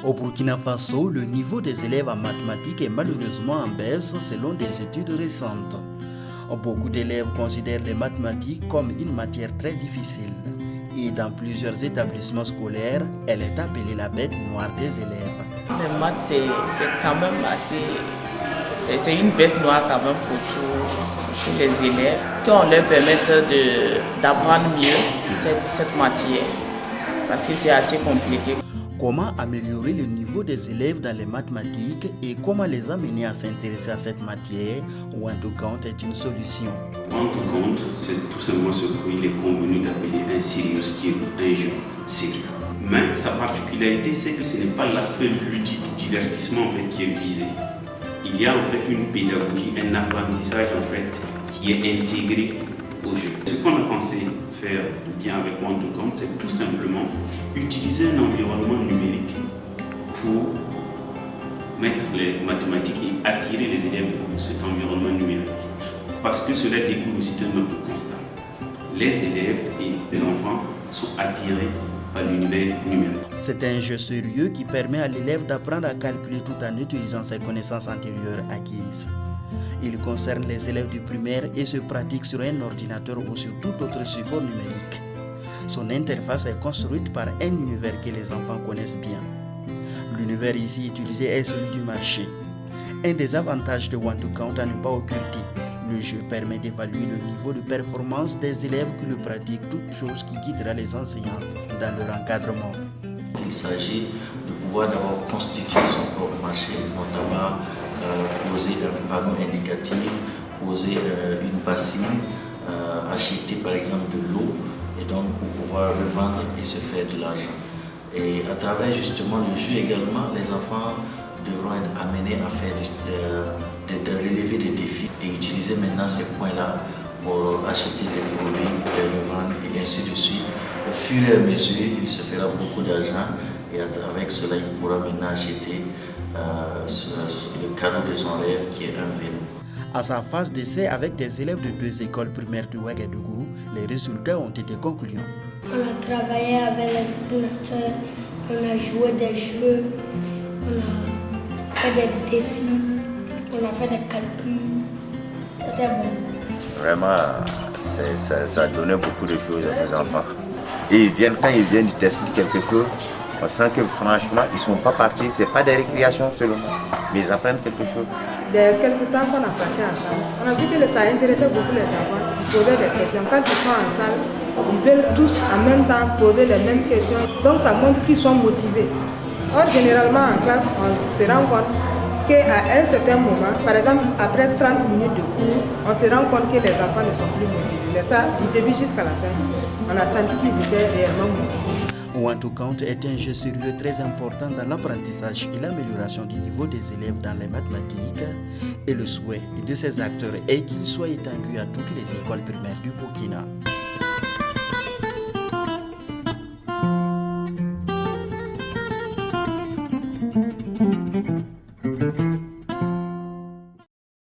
Au Burkina Faso, le niveau des élèves en mathématiques est malheureusement en baisse selon des études récentes. Beaucoup d'élèves considèrent les mathématiques comme une matière très difficile. Et dans plusieurs établissements scolaires, elle est appelée la bête noire des élèves. Les maths, c'est quand même assez... C'est une bête noire quand même pour tous les élèves. Qu'on leur permette d'apprendre mieux cette matière, parce que c'est assez compliqué. Comment améliorer le niveau des élèves dans les mathématiques et comment les amener à s'intéresser à cette matière, WantToCount est une solution. WantToCount, c'est tout simplement ce qu'il est convenu d'appeler un serious game, un jeu sérieux. Mais sa particularité, c'est que ce n'est pas l'aspect ludique, divertissement en fait, qui est visé. Il y a en fait une pédagogie, un apprentissage en fait, qui est intégré au jeu. Ce qu'on a pensé faire bien avec WantToCount, c'est tout simplement utiliser un environnement numérique pour mettre les mathématiques et attirer les élèves dans cet environnement numérique. Parce que cela découle aussi d'un autre constat. Les élèves et les enfants sont attirés par l'univers numérique. C'est un jeu sérieux qui permet à l'élève d'apprendre à calculer tout en utilisant ses connaissances antérieures acquises. Il concerne les élèves du primaire et se pratique sur un ordinateur ou sur tout autre support numérique. Son interface est construite par un univers que les enfants connaissent bien. L'univers ici utilisé est celui du marché. Un des avantages de WantToCount à ne pas occulter, le jeu permet d'évaluer le niveau de performance des élèves qui le pratiquent, toute chose qui guidera les enseignants dans leur encadrement. Il s'agit de pouvoir d'abord constituer son propre marché, notamment poser un panneau indicatif, poser une bassine, acheter par exemple de l'eau et donc pour pouvoir revendre et se faire de l'argent. Et à travers justement le jeu également, les enfants devront être amenés à faire de relever des défis et utiliser maintenant ces points-là pour acheter des produits, pour les revendre et ainsi de suite. Au fur et à mesure, il se fera beaucoup d'argent et avec cela, il pourra maintenant acheter le cadeau de son rêve qui est un vélo. À sa phase d'essai avec des élèves de 2 écoles primaires de Ouagadougou, les résultats ont été concluants. On a travaillé avec les ordinateurs, on a joué des jeux, on a fait des défis, on a fait des calculs. C'était bon. Vraiment, ça a donné beaucoup de choses à mes enfants. Et quand ils viennent tester quelque chose, on sent que franchement, ils ne sont pas partis, ce n'est pas des récréations seulement, mais ils apprennent quelque chose. Dès quelques temps qu'on a passé ensemble, on a vu que ça intéressait beaucoup les enfants. Ils posaient des questions. Quand ils sont en salle, ils veulent tous en même temps poser les mêmes questions. Donc ça montre qu'ils sont motivés. Or, généralement en classe, on se rend compte qu'à un certain moment, par exemple après 30 minutes de cours, on se rend compte que les enfants ne sont plus motivés. Mais ça, du début jusqu'à la fin, on a senti qu'ils étaient réellement motivés. WantToCount est un jeu sérieux très important dans l'apprentissage et l'amélioration du niveau des élèves dans les mathématiques. Et le souhait de ces acteurs est qu'il soit étendu à toutes les écoles primaires du Burkina.